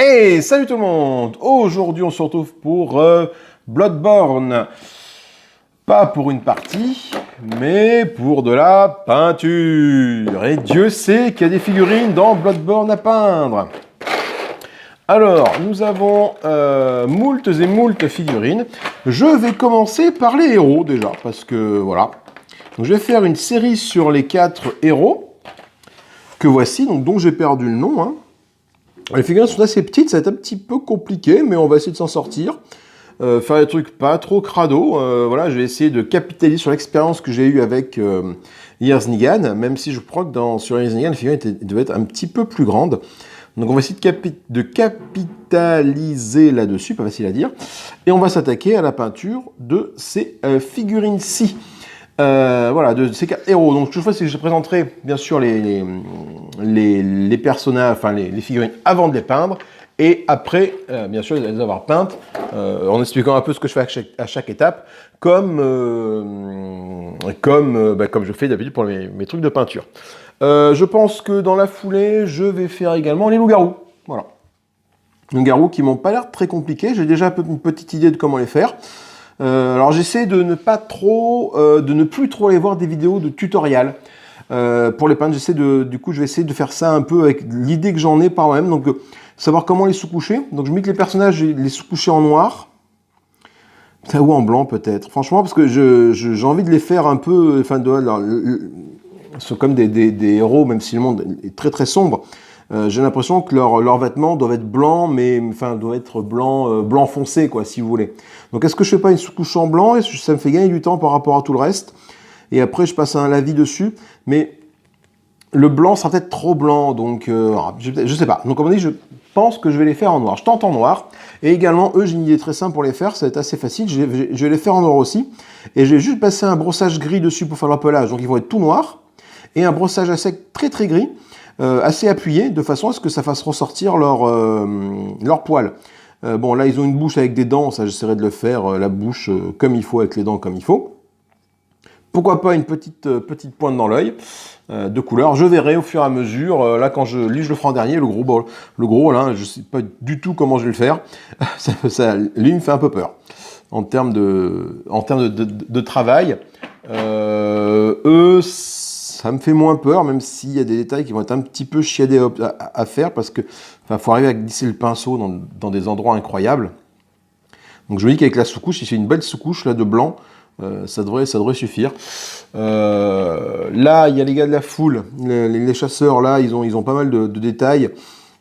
Hey, salut tout le monde! Aujourd'hui, on se retrouve pour Bloodborne. Pas pour une partie, mais pour de la peinture. Et Dieu sait qu'il y a des figurines dans Bloodborne à peindre. Alors, nous avons moultes et moultes figurines. Je vais commencer par les héros déjà, parce que voilà. Donc, je vais faire une série sur les 4 héros que voici, donc dont j'ai perdu le nom, hein. Les figurines sont assez petites, ça va être un petit peu compliqué, mais on va essayer de s'en sortir. Faire des trucs pas trop crado. Voilà, je vais essayer de capitaliser sur l'expérience que j'ai eue avec Erznigan, même si je crois que sur Erznigan, les figurines devaient être un petit peu plus grandes. Donc on va essayer de capitaliser là-dessus, pas facile à dire. Et on va s'attaquer à la peinture de ces figurines-ci. Voilà, de ces 4 héros. Donc, ce que je ferai, c'est que je présenterai bien sûr les personnages, enfin les figurines avant de les peindre, et après, bien sûr, les avoir peintes, en expliquant un peu ce que je fais à chaque étape, comme je fais d'habitude pour mes trucs de peinture. Je pense que dans la foulée, je vais faire également les loups-garous. Voilà. Loups-garous qui m'ont pas l'air très compliqués. J'ai déjà une petite idée de comment les faire. Alors j'essaie de ne plus trop aller voir des vidéos de tutoriel pour les peindre. Du coup, je vais essayer de faire ça un peu avec l'idée que j'en ai par moi-même. Donc, savoir comment les sous-coucher. Donc, je me dis que les personnages, les sous-coucher en noir. Ou en blanc peut-être. Franchement, parce que j'ai envie de les faire un peu. Enfin, sont comme des héros, même si le monde est très très sombre. J'ai l'impression que leurs vêtements doivent être blancs, mais enfin doivent être blanc foncé, quoi, si vous voulez. Donc est-ce que je fais pas une sous-couche en blanc et ça me fait gagner du temps par rapport à tout le reste. Et après je passe un lavis dessus, mais le blanc sera peut-être trop blanc, donc je sais pas. Donc comme on dit, je pense que je vais les faire en noir. Je tente en noir. Et également, eux, j'ai une idée très simple pour les faire, ça va être assez facile. Je vais les faire en noir aussi. Et je vais juste passer un brossage gris dessus pour faire leur pelage. Donc ils vont être tout noirs. Et un brossage à sec très très gris. Assez appuyé, de façon à ce que ça fasse ressortir leur poil. Bon, là, ils ont une bouche avec des dents, ça, j'essaierai de le faire, la bouche comme il faut, avec les dents comme il faut. Pourquoi pas une petite pointe dans l'œil, de couleur. Je verrai au fur et à mesure. Là, quand je le ferai en dernier, le gros, là, je sais pas du tout comment je vais le faire. Lui, il me fait un peu peur. En termes de travail. Eux, ça me fait moins peur, même s'il y a des détails qui vont être un petit peu chiadés à faire, parce que faut arriver à glisser le pinceau dans des endroits incroyables. Donc je me dis qu'avec la sous-couche, si c'est une belle sous-couche là de blanc, ça devrait suffire. Là, il y a les gars de la foule, les chasseurs là, ils ont pas mal de détails.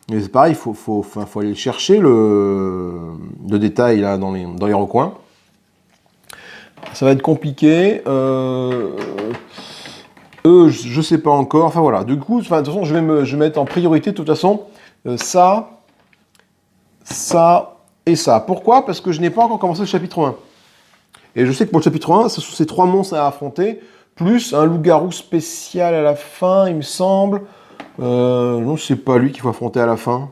Mais c'est pareil, faut aller chercher le détail là dans les recoins. Ça va être compliqué. Eux, je sais pas encore. Enfin voilà. Du coup, de toute façon, je vais mettre en priorité de toute façon ça et ça. Pourquoi? Parce que je n'ai pas encore commencé le chapitre 1. Et je sais que pour le chapitre 1, ce sont ces 3 monstres à affronter, plus un loup-garou spécial à la fin, il me semble. Non, c'est pas lui qu'il faut affronter à la fin.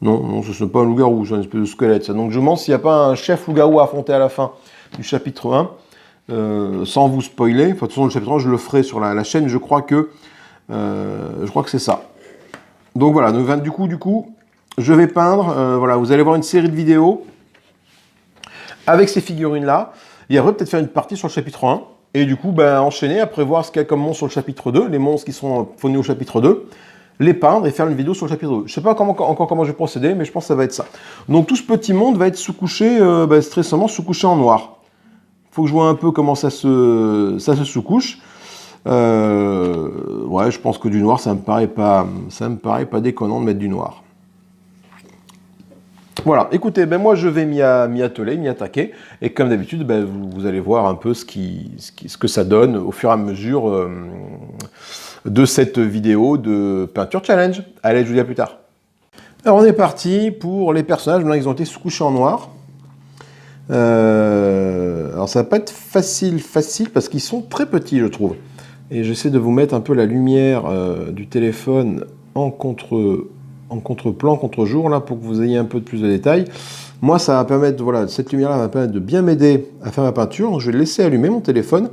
Non, ce n'est pas un loup-garou, c'est un espèce de squelette. Ça. Donc je me demande s'il n'y a pas un chef loup-garou à affronter à la fin du chapitre 1. Sans vous spoiler, enfin, de toute façon le chapitre 1 je le ferai sur la chaîne, je crois que c'est ça. Donc voilà, du coup, je vais peindre, voilà, vous allez voir une série de vidéos avec ces figurines là, et après peut-être faire une partie sur le chapitre 1, et du coup enchaîner, après voir ce qu'il y a comme monstre sur le chapitre 2, les monstres qui sont fournis au chapitre 2, les peindre et faire une vidéo sur le chapitre 2. Je sais pas encore comment je vais procéder, mais je pense que ça va être ça. Donc tout ce petit monde va être sous-couché, très simplement sous-couché en noir. Faut que je vois un peu comment ça se sous-couche. Ouais, je pense que du noir, ça me paraît pas déconnant de mettre du noir. Voilà, écoutez, moi je vais m'y atteler, m'y attaquer, et comme d'habitude, vous allez voir un peu ce que ça donne au fur et à mesure de cette vidéo de peinture challenge. Allez, je vous dis à plus tard. Alors on est parti pour les personnages, maintenant ils ont été sous-couchés en noir. Alors ça va pas être facile parce qu'ils sont très petits, je trouve. Et j'essaie de vous mettre un peu la lumière du téléphone en contre-plan, contre-jour, là, pour que vous ayez un peu plus de détails. Moi, ça va permettre, voilà, cette lumière-là va permettre de bien m'aider à faire ma peinture. Donc, je vais laisser allumer mon téléphone.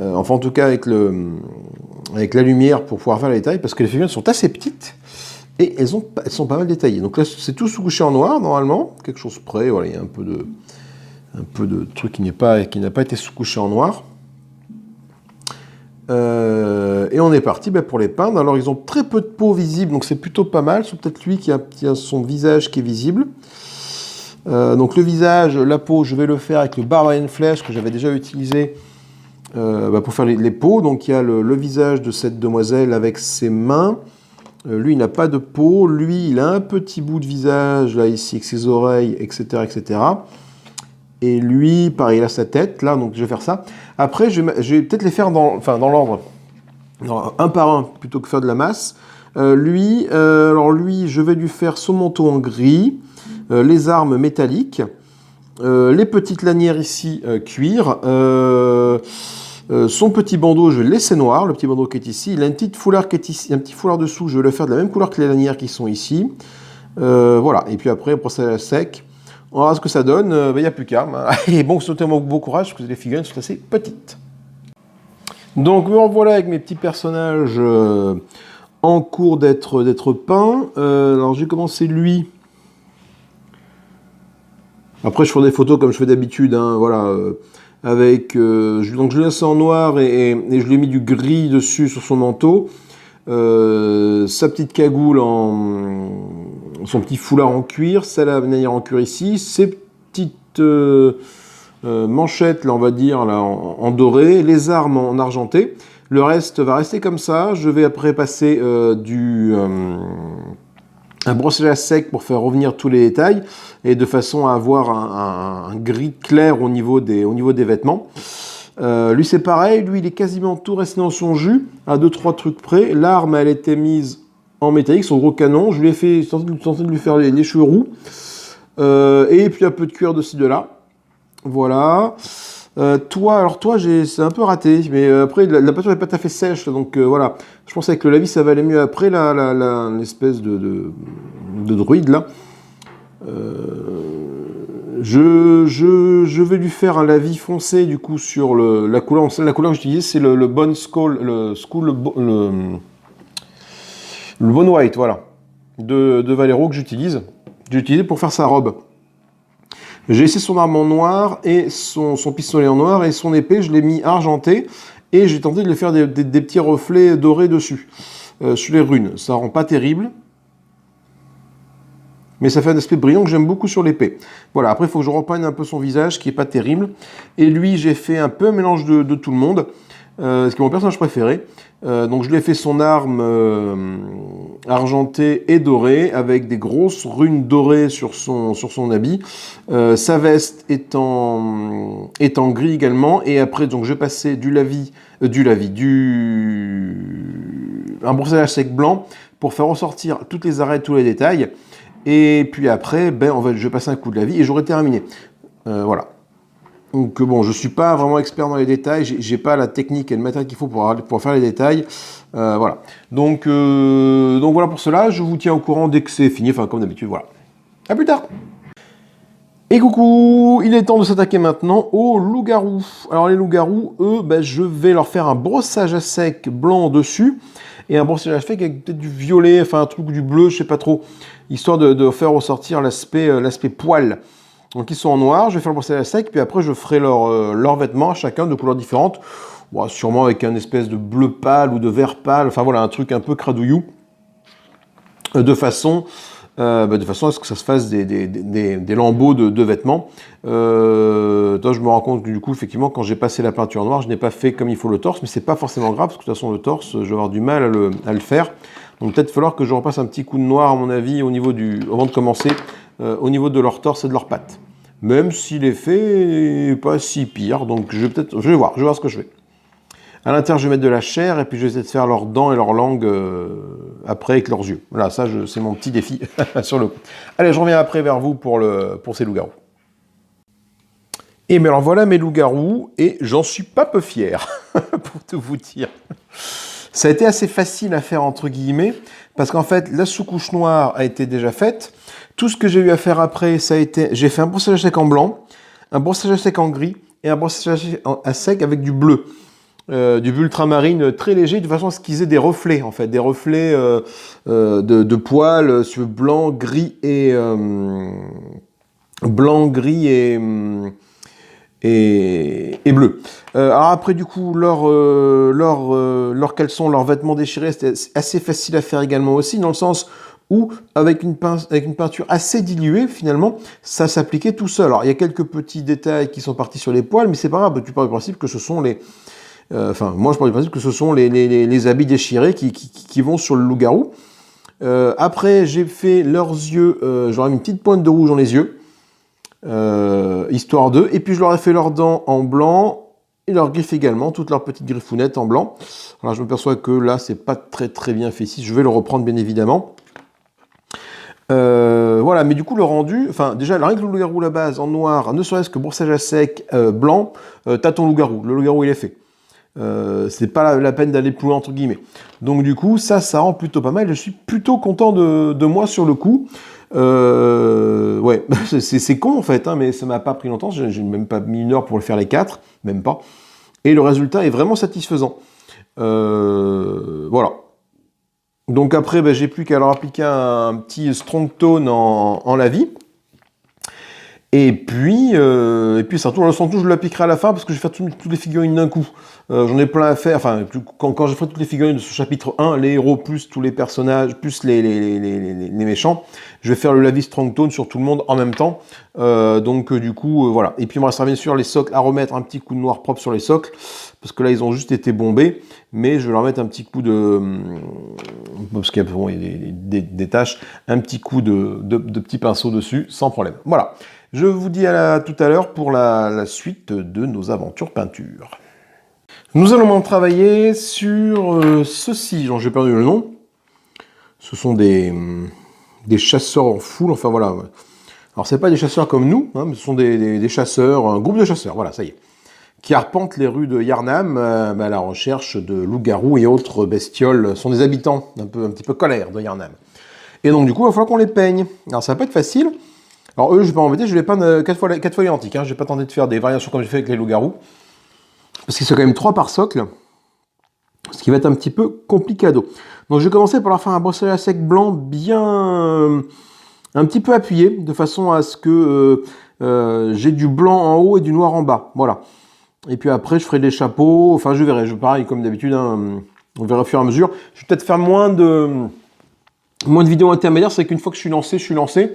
Enfin, en tout cas, avec la lumière pour pouvoir faire les détails, parce que les figurines sont assez petites. Et elles sont pas mal détaillées. Donc là, c'est tout sous-couché en noir, normalement. Quelque chose près, voilà, il y a un peu de truc qui n'a pas été sous-couché en noir. Et on est parti pour les peindre. Alors, ils ont très peu de peau visible, donc c'est plutôt pas mal. C'est peut-être lui qui a son visage qui est visible. Donc le visage, la peau, je vais le faire avec le Barbarian Flesh que j'avais déjà utilisé pour faire les peaux. Donc il y a le visage de cette demoiselle avec ses mains. Lui, il n'a pas de peau. Lui, il a un petit bout de visage, là, ici, avec ses oreilles, etc., etc. Et lui, pareil, il a sa tête, là, donc je vais faire ça. Après, je vais peut-être les faire dans l'ordre, un par un, plutôt que faire de la masse. Lui, je vais lui faire son manteau en gris, les armes métalliques, les petites lanières ici, cuir, son petit bandeau, je vais le laisser noir, le petit bandeau qui est ici. Il a une petite foulard qui est ici, un petit foulard dessous, je vais le faire de la même couleur que les lanières qui sont ici. Voilà, et puis après, pour ça sec, on verra ce que ça donne, il n'y a plus qu'à. Et bon, souhaitez-moi beau courage, parce que les figurines sont assez petites. Donc, me revoilà avec mes petits personnages en cours d'être peints. Alors, j'ai commencé lui. Après, je ferai des photos comme je fais d'habitude, hein, voilà. Donc, je l'ai laissé en noir et je lui ai mis du gris dessus sur son manteau. Sa petite cagoule son petit foulard en cuir, sa lanière en cuir ici, ses petites manchettes, là, on va dire, là, en doré, les armes en argenté. Le reste va rester comme ça. Je vais après passer un brossage à sec pour faire revenir tous les détails et de façon à avoir un gris clair au niveau des vêtements. Lui c'est pareil, lui il est quasiment tout resté dans son jus, à 2-3 trucs près. L'arme elle était mise en métallique, son gros canon, je lui ai tenté de lui faire les cheveux roux, et puis un peu de cuir de ci de là. Voilà. Toi c'est un peu raté, mais après la peinture n'est pas tout à fait sèche, donc voilà. Je pense qu'avec le lavis ça va aller mieux après l'espèce de druide là. Je vais lui faire un lavis foncé du coup sur la couleur. La couleur que j'utilise c'est le Bone Skull, le Bone White, voilà, de Valero que j'utilise. J'ai utilisé pour faire sa robe. J'ai laissé son arme en noir et son pistolet en noir et son épée je l'ai mis argenté et j'ai tenté de lui faire des petits reflets dorés dessus sur les runes. Ça rend pas terrible. Mais ça fait un aspect brillant que j'aime beaucoup sur l'épée. Voilà, après il faut que je repeigne un peu son visage, qui n'est pas terrible. Et lui, j'ai fait un peu un mélange de tout le monde, ce qui est mon personnage préféré. Donc je lui ai fait son arme argentée et dorée, avec des grosses runes dorées sur son habit. Sa veste est en gris également. Et après, donc, je vais passer un brossage à sec blanc pour faire ressortir toutes les arêtes, tous les détails. Et puis après, je vais passer un coup de lavis et j'aurai terminé. Voilà. Donc bon, je ne suis pas vraiment expert dans les détails, j'ai pas la technique et le matériel qu'il faut pour faire les détails. Voilà. Donc voilà pour cela, je vous tiens au courant dès que c'est fini, enfin comme d'habitude, voilà. À plus tard. Et coucou, il est temps de s'attaquer maintenant aux loups-garous. Alors les loups-garous, eux, je vais leur faire un brossage à sec blanc dessus et un brossage à sec avec peut-être du violet, enfin un truc du bleu, je sais pas trop, histoire de faire ressortir l'aspect poil. Donc ils sont en noir, je vais faire le brossage à sec, puis après je ferai leurs vêtements, chacun de couleurs différentes, bon, sûrement avec un espèce de bleu pâle ou de vert pâle, enfin voilà, un truc un peu cradouillou, de façon à ce que ça se fasse des lambeaux de vêtements. Toi, je me rends compte que du coup, effectivement, quand j'ai passé la peinture noire, je n'ai pas fait comme il faut le torse, mais c'est pas forcément grave, parce que de toute façon, le torse, je vais avoir du mal à le faire. Donc peut-être falloir que je repasse un petit coup de noir, à mon avis, avant de commencer, au niveau de leur torse et de leurs pattes. Même si l'effet n'est pas si pire, donc je vais voir ce que je fais. À l'intérieur, je vais mettre de la chair et puis je vais essayer de faire leurs dents et leurs langues après avec leurs yeux. Voilà, ça, c'est mon petit défi sur le coup. Allez, je reviens après vers vous pour ces loups-garous. Et bien alors voilà mes loups-garous et j'en suis pas peu fier, pour tout vous dire. Ça a été assez facile à faire entre guillemets parce qu'en fait, la sous-couche noire a été déjà faite. Tout ce que j'ai eu à faire après, j'ai fait un brossage à sec en blanc, un brossage à sec en gris et un brossage à sec avec du bleu. du bleu ultramarine très léger, de façon à ce qu'ils aient des reflets, en fait, des reflets de poils sur blanc, gris et blanc, gris et bleu. Alors après, du coup, leur caleçon, leurs vêtements déchirés, c'était assez facile à faire également aussi, dans le sens où, avec une peinture assez diluée, finalement, ça s'appliquait tout seul. Alors, il y a quelques petits détails qui sont partis sur les poils, mais c'est pas grave, tu pars du principe que ce sont les... moi, je pars du principe que ce sont les habits déchirés qui vont sur le loup-garou. Après, j'ai fait leurs yeux, j'aurais mis une petite pointe de rouge dans les yeux, histoire d'eux. Et puis, je leur ai fait leurs dents en blanc, et leurs griffes également, toutes leurs petites griffounettes en blanc. Alors, je me perçois que là, c'est pas très très bien fait ici. Je vais le reprendre, bien évidemment. Voilà, mais du coup, le rendu, enfin, déjà, rien que le loup-garou, la base, en noir, ne serait-ce que brossage à sec, blanc, t'as ton loup-garou. Le loup-garou, il est fait. C'est pas la peine d'aller plus loin, entre guillemets. Donc du coup, ça rend plutôt pas mal. Je suis plutôt content de moi sur le coup. Ouais, c'est con en fait, hein, mais ça m'a pas pris longtemps. J'ai même pas mis 1 heure pour le faire les 4, même pas. Et le résultat est vraiment satisfaisant. Voilà. Donc après, ben, j'ai plus qu'à leur appliquer un petit strong tone en lavis. Et puis surtout, le son tout, je l'appliquerai à la fin parce que je vais faire toutes les figurines d'un coup. J'en ai plein à faire. Enfin, quand je ferai toutes les figurines de ce chapitre 1, les héros plus tous les personnages, plus les méchants, je vais faire le lavis strong tone sur tout le monde en même temps. Donc du coup, voilà. Et puis il me restera bien sûr les socles à remettre, un petit coup de noir propre sur les socles. Parce que là, ils ont juste été bombés. Mais je vais leur mettre un petit coup de... Parce qu'il y a bon, des taches. Un petit coup de petit pinceau dessus, sans problème. Voilà. Je vous dis tout à l'heure pour la suite de nos aventures peinture. Nous allons maintenant travailler sur ceci, dont j'ai perdu le nom. Ce sont des chasseurs en foule, enfin voilà. Alors c'est pas des chasseurs comme nous, hein, mais ce sont des chasseurs, un groupe de chasseurs, voilà, ça y est, qui arpentent les rues de Yharnam à la recherche de loups-garous et autres bestioles. Ce sont des habitants un petit peu colères de Yharnam. Et donc du coup, il va falloir qu'on les peigne. Alors ça va pas être facile. Alors eux, je vais pas m'embêter, je vais les peindre 4 fois l'identique. Hein. Je vais pas tenter de faire des variations comme j'ai fait avec les loups-garous. Parce qu'ils sont quand même 3 par socle. Ce qui va être un petit peu complicado. Donc je vais commencer par leur faire un brossage à sec blanc bien... un petit peu appuyé, de façon à ce que j'ai du blanc en haut et du noir en bas. Voilà. Et puis après, je ferai des chapeaux. Enfin, je verrai. Pareil, comme d'habitude, hein, on verra au fur et à mesure. Je vais peut-être faire moins de vidéos intermédiaires. C'est qu'une fois que je suis lancé, je suis lancé.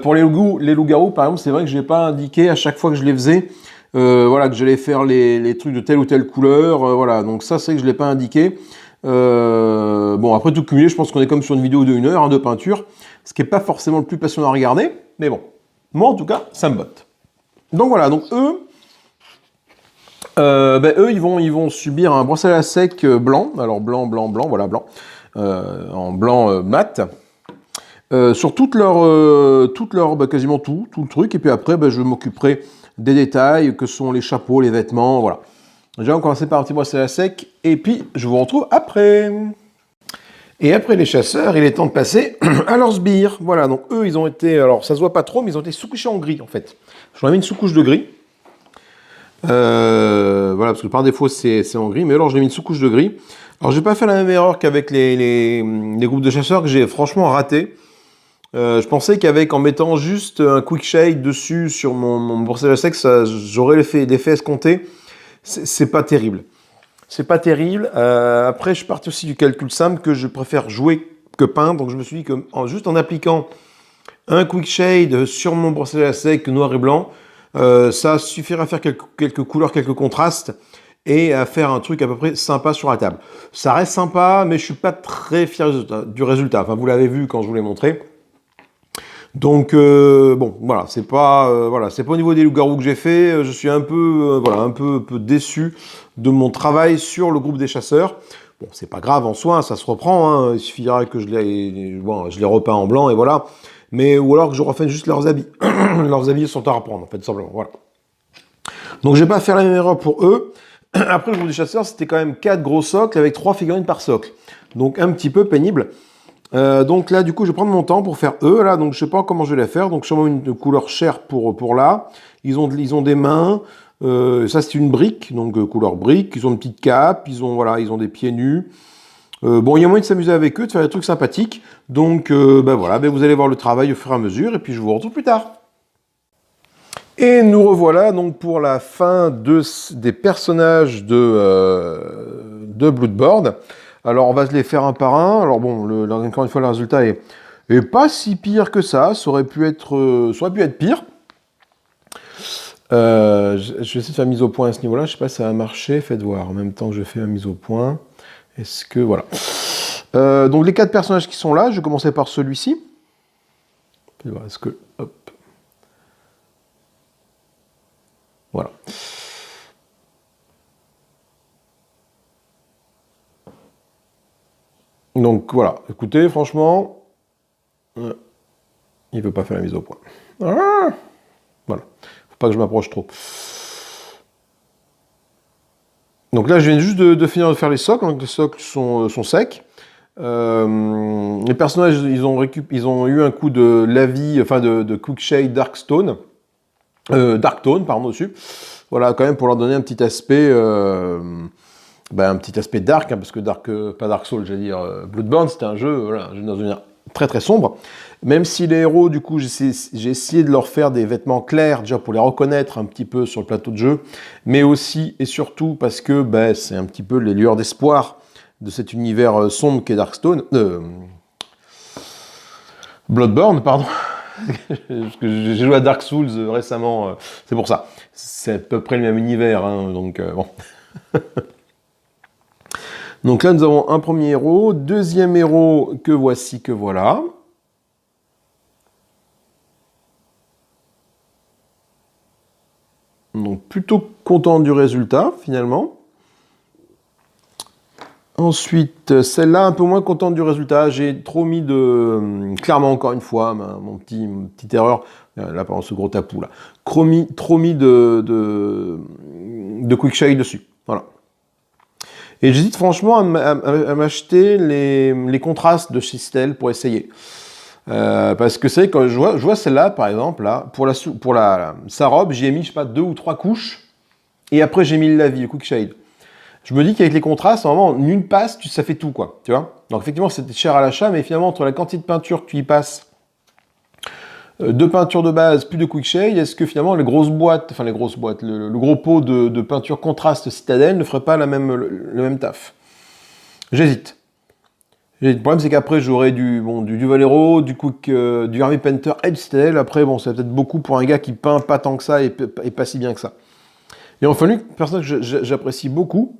Pour les loups-garous, par exemple, c'est vrai que je n'ai pas indiqué à chaque fois que je les faisais, voilà, que j'allais faire les trucs de telle ou telle couleur, voilà. Donc ça, c'est que je ne l'ai pas indiqué. Bon, après tout cumulé, je pense qu'on est comme sur une vidéo de 1 heure, hein, de peinture, ce qui n'est pas forcément le plus passionnant à regarder, mais bon. Moi, en tout cas, ça me botte. Donc voilà, donc eux, ils vont subir un brossage à sec blanc. Alors blanc, voilà, blanc. En blanc mat. Sur quasiment tout le truc. Et puis après, je m'occuperai des détails que sont les chapeaux, les vêtements, voilà. Déjà, on va commencer par un petit brossage à sec. Et puis, je vous retrouve après. Et après les chasseurs, il est temps de passer à leurs sbires. Voilà, donc eux, ils ont été... Alors, ça se voit pas trop, mais ils ont été sous-couchés en gris, en fait. Je leur ai mis une sous-couche de gris. Voilà, parce que par défaut, c'est en gris. Mais alors, je l'ai mis une sous-couche de gris. Alors, je vais pas faire la même erreur qu'avec les groupes de chasseurs que j'ai franchement raté. Je pensais qu'avec, en mettant juste un quick shade dessus sur mon brossage à sec, j'aurais l'effet escompté. C'est pas terrible. C'est pas terrible. Après, je suis parti aussi du calcul simple que je préfère jouer que peindre. Donc, je me suis dit que juste en appliquant un quick shade sur mon brossage à sec noir et blanc, ça suffira à faire quelques couleurs, quelques contrastes et à faire un truc à peu près sympa sur la table. Ça reste sympa, mais je suis pas très fier du résultat. Enfin, vous l'avez vu quand je vous l'ai montré. Donc bon, voilà, c'est pas au niveau des loups-garous que j'ai fait. Je suis un peu déçu de mon travail sur le groupe des chasseurs. Bon, c'est pas grave en soi, ça se reprend. Hein. Il suffira que je les repeins en blanc et voilà. Mais ou alors que je refais juste leurs habits. Leurs habits sont à reprendre en fait, simplement. Voilà. Donc je vais pas faire la même erreur pour eux. Après le groupe des chasseurs, c'était quand même 4 gros socles avec 3 figurines par socle. Donc un petit peu pénible. Donc là, du coup, je vais prendre mon temps pour faire eux. Là, donc je sais pas comment je vais les faire. Donc sûrement une couleur chair pour là. Ils ont des mains. Ça, c'est une brique, donc couleur brique. Ils ont une petite cape, voilà, ils ont des pieds nus. Bon, il y a moyen de s'amuser avec eux, de faire des trucs sympathiques. Donc, voilà, vous allez voir le travail au fur et à mesure, et puis je vous retrouve plus tard. Et nous revoilà donc pour la fin des personnages de Bloodborne. Alors, on va se les faire un par un. Alors bon, encore une fois, le résultat est pas si pire que ça. Ça aurait pu être pire. Je vais essayer de faire mise au point à ce niveau-là. Je sais pas si ça va marcher. Faites voir en même temps que je fais la mise au point. Est-ce que... Voilà. Donc les 4 personnages qui sont là, je vais commencer par celui-ci. Est-ce que... Hop. Voilà. Donc voilà. Écoutez, franchement... il veut pas faire la mise au point. Ah, voilà. Faut pas que je m'approche trop. Donc là, je viens juste de finir de faire les socles. Donc les socles sont secs. Les personnages, ils ont eu un coup de lavis, enfin de Quickshade Darktone, pardon, dessus. Voilà, quand même pour leur donner un petit aspect, dark, hein, parce que pas Dark Souls, j'allais dire Bloodborne, c'était un jeu, voilà, un jeu dans une très très sombre. Même si les héros, du coup, j'ai essayé de leur faire des vêtements clairs, déjà pour les reconnaître un petit peu sur le plateau de jeu, mais aussi et surtout parce que c'est un petit peu les lueurs d'espoir de cet univers sombre qu'est Darkstone. Bloodborne, pardon. Parce que j'ai joué à Dark Souls récemment, c'est pour ça. C'est à peu près le même univers, hein, donc bon. Donc là, nous avons un premier héros, deuxième héros que voici, que voilà. Donc plutôt content du résultat, finalement. Ensuite, celle-là, un peu moins contente du résultat. J'ai trop mis clairement, encore une fois, mon petite erreur. Là, par exemple, ce gros tapou, là. Trop mis de Quickshade dessus. Voilà. Et j'hésite franchement à m'acheter les contrastes de chez Stell pour essayer. Parce que c'est quand je vois celle-là, par exemple, là, pour sa robe, j'y ai mis, je sais pas, 2 ou 3 couches. Et après, j'ai mis le lavis, le Quickshade. Je me dis qu'avec les contrastes, normalement, en une passe, ça fait tout, quoi. Tu vois? Donc effectivement, c'était cher à l'achat, mais finalement, entre la quantité de peinture que tu y passes, de peinture de base, plus de Quickshade, est-ce que finalement le gros pot de peinture contraste Citadel ne ferait pas le même taf? J'hésite. Le problème, c'est qu'après, j'aurai du Valero, du Army Painter et du Citadel. Après, bon, c'est peut-être beaucoup pour un gars qui peint pas tant que ça et pas si bien que ça. Et enfin, lui, personne que j'apprécie beaucoup.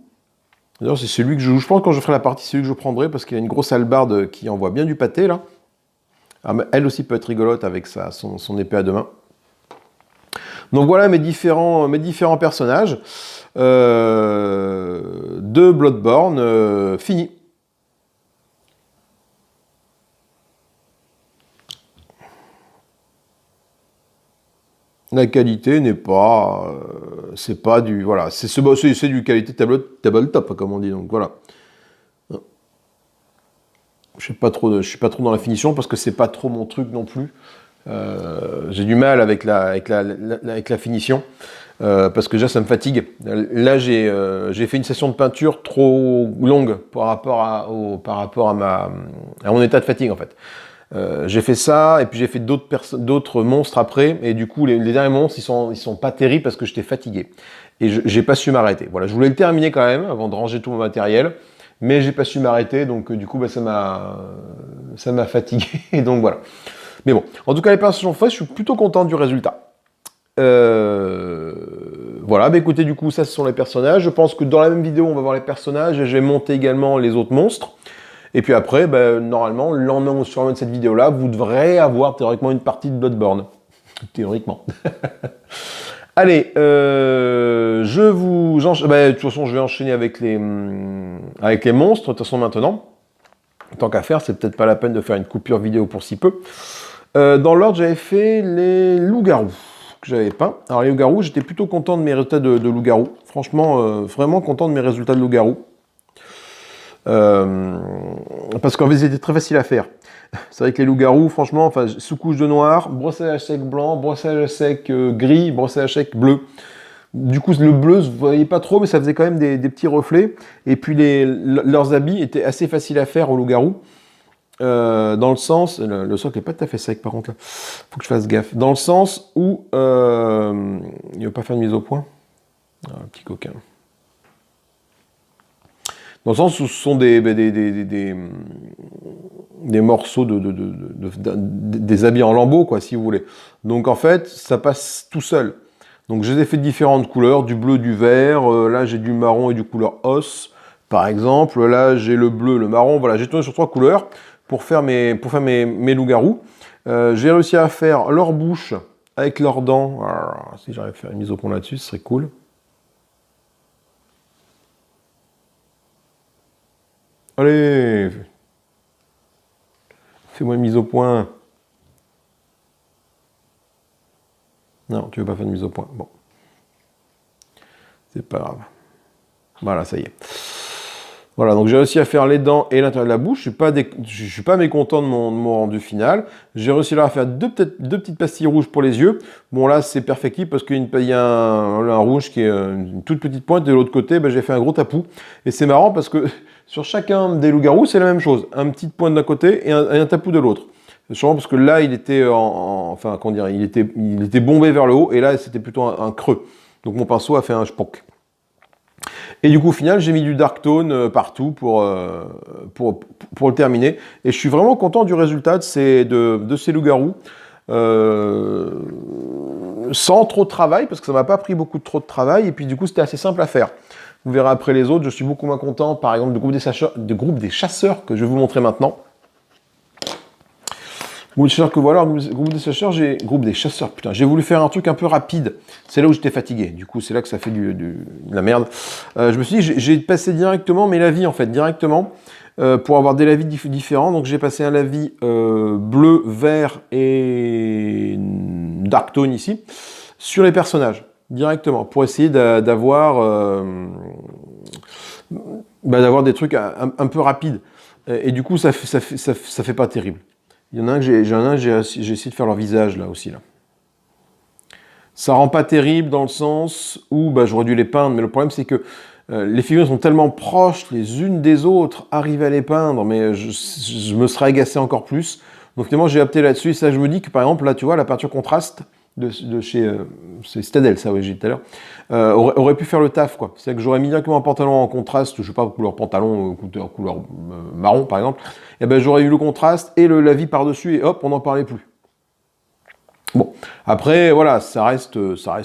D'ailleurs, c'est celui que je pense quand je ferai la partie, c'est celui que je prendrai parce qu'il a une grosse hallebarde qui envoie bien du pâté, là. Ah, mais elle aussi peut être rigolote avec son épée à 2 mains. Donc voilà mes différents personnages de Bloodborne finis. La qualité n'est pas, c'est pas du, voilà, c'est du qualité tabletop comme on dit, donc voilà. Je suis pas trop dans la finition parce que c'est pas trop mon truc non plus. J'ai du mal avec la finition parce que déjà ça me fatigue. Là j'ai fait une session de peinture trop longue par rapport à mon état de fatigue en fait. J'ai fait ça et puis j'ai fait d'autres monstres après et du coup les derniers monstres ils sont pas terribles parce que j'étais fatigué et j'ai pas su m'arrêter. Voilà, je voulais le terminer quand même avant de ranger tout mon matériel. Mais j'ai pas su m'arrêter, donc du coup ça m'a fatigué, et donc voilà. Mais bon, en tout cas les personnages sont faits, je suis plutôt content du résultat. Voilà, écoutez, du coup ça ce sont les personnages. Je pense que dans la même vidéo on va voir les personnages et je vais monter également les autres monstres. Et puis après, normalement, le lendemain ou le surlendemain de cette vidéo-là, vous devrez avoir théoriquement une partie de Bloodborne. Théoriquement. Allez, de toute façon, je vais enchaîner avec les monstres, de toute façon, maintenant. Tant qu'à faire, c'est peut-être pas la peine de faire une coupure vidéo pour si peu. Dans l'ordre, j'avais fait les loups-garous, que j'avais peint. Alors, les loups-garous, j'étais plutôt content de mes résultats de loups-garous. Franchement, vraiment content de mes résultats de loups-garous. Parce qu'en fait, c'était très facile à faire. C'est vrai que les loups-garous, franchement, enfin, sous couche de noir, brossage sec blanc, brossage sec gris, brossage sec bleu. Du coup, le bleu, vous voyez pas trop, mais ça faisait quand même des petits reflets. Et puis leurs habits étaient assez faciles à faire au loup-garou. Dans le sens, le socle n'est pas tout à fait sec par contre là, faut que je fasse gaffe. Dans le sens où il ne veut pas faire de mise au point. Ah, un petit coquin. Dans le sens où ce sont des morceaux des habits en lambeaux, quoi, si vous voulez. Donc en fait, ça passe tout seul. Donc je les ai fait de différentes couleurs, du bleu, du vert. Là, j'ai du marron et du couleur os, par exemple. Là, j'ai le bleu, le marron. Voilà, j'ai tourné sur 3 couleurs pour faire mes loups-garous. J'ai réussi à faire leur bouche avec leurs dents. Alors, si j'arrive à faire une mise au point là-dessus, ce serait cool. Allez, fais-moi une mise au point. Non, tu veux pas faire de mise au point. Bon. C'est pas grave. Voilà, ça y est. Voilà, donc j'ai réussi à faire les dents et l'intérieur de la bouche. Je suis pas mécontent de mon rendu final. J'ai réussi là à faire deux petites pastilles rouges pour les yeux. Bon, là, c'est perfectible parce qu'il y a un rouge qui est une toute petite pointe. Et de l'autre côté, j'ai fait un gros tapou. Et c'est marrant parce que sur chacun des loups-garous, c'est la même chose. Une petite pointe d'un côté et un tapou de l'autre. C'est sûrement parce que là, il était enfin, comment dire, il était bombé vers le haut. Et là, c'était plutôt un creux. Donc mon pinceau a fait un spock. Et du coup, au final, j'ai mis du dark tone partout pour le terminer. Et je suis vraiment content du résultat de ces loups-garous. Sans trop de travail, parce que ça m'a pas pris trop de travail. Et puis du coup, c'était assez simple à faire. Vous verrez après les autres, je suis beaucoup moins content, par exemple, du groupe des chasseurs que je vais vous montrer maintenant. Groupe des chasseurs que voilà, groupe des chasseurs, putain, j'ai voulu faire un truc un peu rapide. C'est là où j'étais fatigué. Du coup, c'est là que ça fait de la merde. Je me suis dit, j'ai passé directement mes lavis en fait, directement, pour avoir des lavis différents. Donc j'ai passé un lavis bleu, vert et dark tone ici sur les personnages directement pour essayer d'avoir des trucs un peu rapides. Et du coup, ça fait pas terrible. Il y en a un que j'ai essayé de faire leur visage là aussi. Là. Ça rend pas terrible dans le sens où j'aurais dû les peindre, mais le problème c'est que les figurines sont tellement proches les unes des autres, arriver à les peindre, mais je me serais agacé encore plus. Donc finalement j'ai opté là-dessus et ça je me dis que par exemple là tu vois la peinture contraste de chez c'est Stadel ça oui j'ai dit tout à l'heure aurait pu faire le taf quoi. C'est que j'aurais mis directement un pantalon en contraste, je sais pas couleur pantalon couleur marron par exemple. Et j'aurais eu le contraste et la vie par-dessus et hop, on n'en parlait plus. Bon, après, voilà, ça reste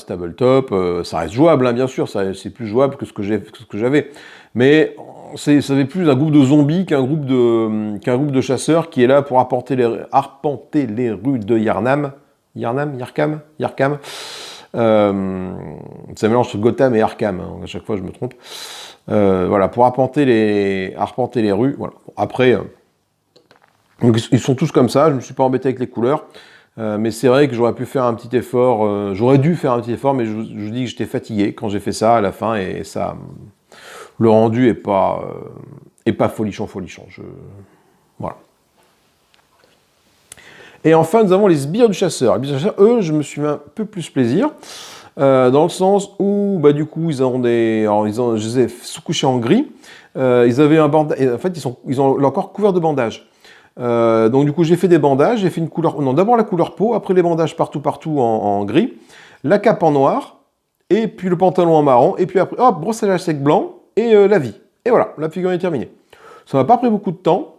tabletop, ça reste jouable, hein, bien sûr, c'est plus jouable que ce que j'avais. Mais ça fait plus un groupe de zombies qu'un groupe de chasseurs qui est là pour arpenter les rues de Yarkam. Ça mélange entre Gotham et Arkham, hein, à chaque fois je me trompe. Voilà, pour arpenter les rues. Voilà. Après, donc ils sont tous comme ça, je ne me suis pas embêté avec les couleurs. Mais c'est vrai que j'aurais pu faire un petit effort, j'aurais dû faire un petit effort, mais je vous dis que j'étais fatigué quand j'ai fait ça à la fin, et ça, le rendu est pas folichon. Voilà. Et enfin, nous avons les sbires du chasseur. Les sbires du chasseur, eux, je me suis fait un peu plus plaisir, dans le sens où, du coup, je les ai sous-couchés en gris. Ils avaient un bandage, en fait, ils ont leur corps couvert de bandages. Donc du coup j'ai fait des bandages, j'ai fait une couleur, non d'abord la couleur peau, après les bandages partout en gris, la cape en noir, et puis le pantalon en marron, et puis après hop, brossage à sec blanc, et la vie. Et voilà, la figurine est terminée. Ça m'a pas pris beaucoup de temps,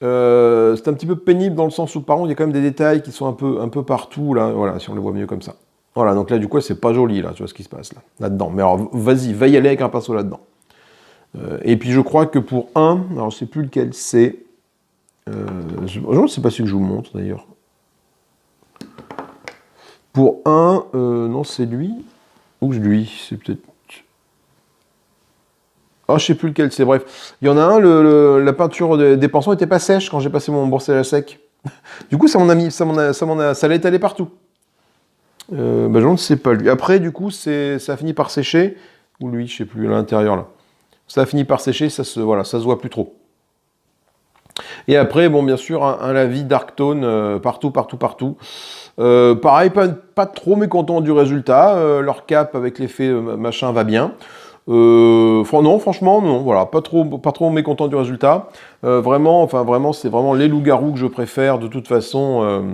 c'est un petit peu pénible dans le sens où par contre il y a quand même des détails qui sont un peu partout, là, voilà, si on les voit mieux comme ça. Voilà, donc là du coup c'est pas joli là, tu vois ce qui se passe là-dedans. Mais alors vas-y, va y aller avec un pinceau là-dedans. Et puis je crois que pour alors je sais plus lequel c'est, je ne sais pas si je vous montre d'ailleurs. Pour non c'est lui, ou lui, c'est peut-être... Ah, je sais plus lequel c'est, bref. Il y en a un, la peinture des pinceaux n'était pas sèche quand j'ai passé mon brossage à sec. Du coup, ça l'a étalé partout. Je ne sais pas lui. Après, du coup, ça a fini par sécher, ou lui, je sais plus, à l'intérieur là. Ça a fini par sécher, ça se voit plus trop. Et après, bon, bien sûr, un Lavi Darktone partout, partout, partout. Pareil, pas trop mécontent du résultat. Leur cap avec l'effet machin va bien. Non, franchement, non, voilà, pas trop mécontent du résultat. Vraiment, c'est vraiment les loups-garous que je préfère de toute façon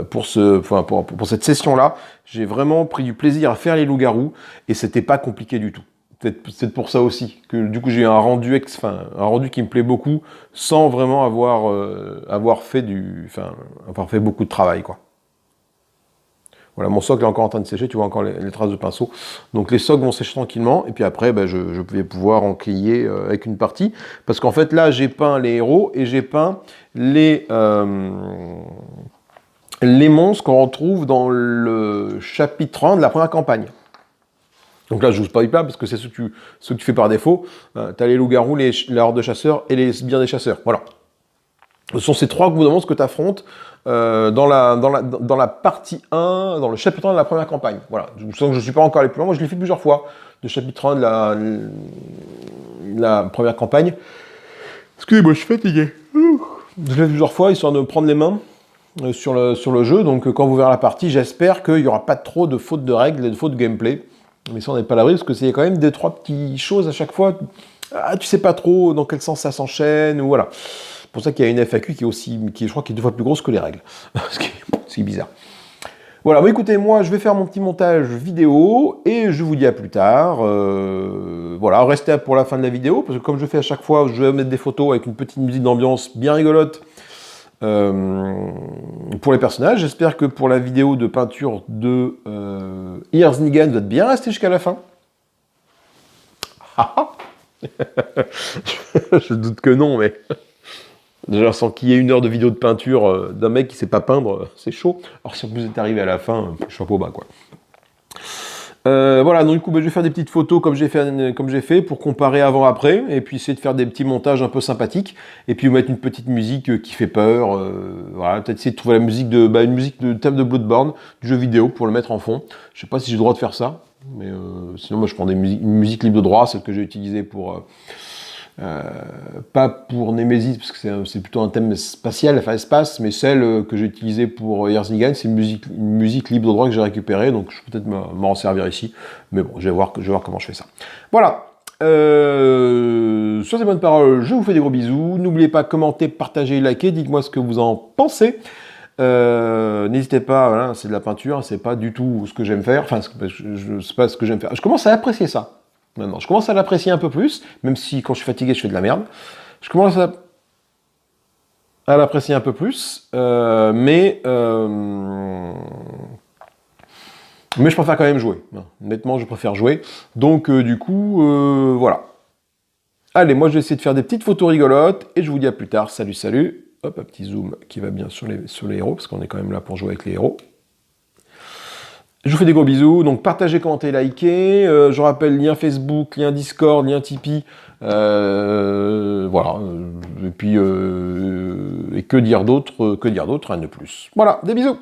pour cette session-là. J'ai vraiment pris du plaisir à faire les loups-garous et c'était pas compliqué du tout. C'est pour ça aussi que du coup j'ai eu un rendu qui me plaît beaucoup sans vraiment avoir fait beaucoup de travail, quoi. Voilà, mon socle est encore en train de sécher, tu vois encore les traces de pinceau. Donc les socles vont sécher tranquillement, et puis après, je vais pouvoir enquiller avec une partie. Parce qu'en fait, là, j'ai peint les héros, et j'ai peint les monstres qu'on retrouve dans le chapitre 1 de la première campagne. Donc là, je vous spoil pas, parce que c'est ce que tu fais par défaut. Tu as les loups-garous, la horde de chasseurs, et les sbires des chasseurs. Voilà. Ce sont ces trois groupes de monstres que tu affrontes dans la partie 1, dans le chapitre 1 de la première campagne. Voilà. Je sens que je ne suis pas encore allé plus loin. Moi, je l'ai fait plusieurs fois, le chapitre 1 de la première campagne. Excusez-moi, je suis fatigué. Je l'ai fait plusieurs fois, histoire de me prendre les mains sur le jeu. Donc, quand vous verrez la partie, j'espère qu'il n'y aura pas trop de fautes de règles et de fautes de gameplay. Mais ça, on n'est pas à l'abri, parce que c'est quand même 2-3 petites choses à chaque fois. Ah, tu sais pas trop dans quel sens ça s'enchaîne, ou voilà. C'est pour ça qu'il y a une FAQ je crois, qui est 2 fois plus grosse que les règles. C'est bizarre. Voilà, bah écoutez, moi, je vais faire mon petit montage vidéo, et je vous dis à plus tard. Voilà, restez pour la fin de la vidéo, parce que comme je fais à chaque fois, je vais mettre des photos avec une petite musique d'ambiance bien rigolote pour les personnages. J'espère que pour la vidéo de peinture de Earsnigan, vous êtes bien resté jusqu'à la fin. Je doute que non, mais déjà, sans qu'il y ait 1 heure de vidéo de peinture d'un mec qui sait pas peindre, c'est chaud. Alors si vous êtes arrivé à la fin, chapeau bas, quoi. Voilà, donc du coup, je vais faire des petites photos comme j'ai fait pour comparer avant-après, et puis essayer de faire des petits montages un peu sympathiques, et puis vous mettre une petite musique qui fait peur. Voilà, peut-être essayer de trouver une musique de thème de Bloodborne, du jeu vidéo, pour le mettre en fond. Je sais pas si j'ai le droit de faire ça, mais sinon, moi, je prends une musique libre de droit, celle que j'ai utilisée pour... pas pour Nemesis, parce que c'est plutôt un thème spatial, enfin espace, mais celle que j'ai utilisée pour Earsnigan, c'est une musique libre de droit que j'ai récupérée, donc je peux peut-être m'en servir ici, mais bon, je vais voir comment je fais ça. Voilà, sur ces bonnes paroles, je vous fais des gros bisous, n'oubliez pas de commenter, partager, liker, dites-moi ce que vous en pensez. N'hésitez pas, voilà, c'est de la peinture, c'est pas du tout ce que j'aime faire, enfin, c'est pas ce que j'aime faire. Je commence à apprécier ça. Maintenant, je commence à l'apprécier un peu plus, même si quand je suis fatigué, je fais de la merde. Je commence à l'apprécier un peu plus, mais je préfère quand même jouer. Honnêtement, je préfère jouer. Donc, du coup, voilà. Allez, moi, je vais essayer de faire des petites photos rigolotes, et je vous dis à plus tard. Salut, salut. Hop, un petit zoom qui va bien sur les héros, parce qu'on est quand même là pour jouer avec les héros. Je vous fais des gros bisous, donc partagez, commentez, likez, je rappelle lien Facebook, lien Discord, lien Tipeee, voilà, et puis, et que dire d'autre, rien de plus. Voilà, des bisous.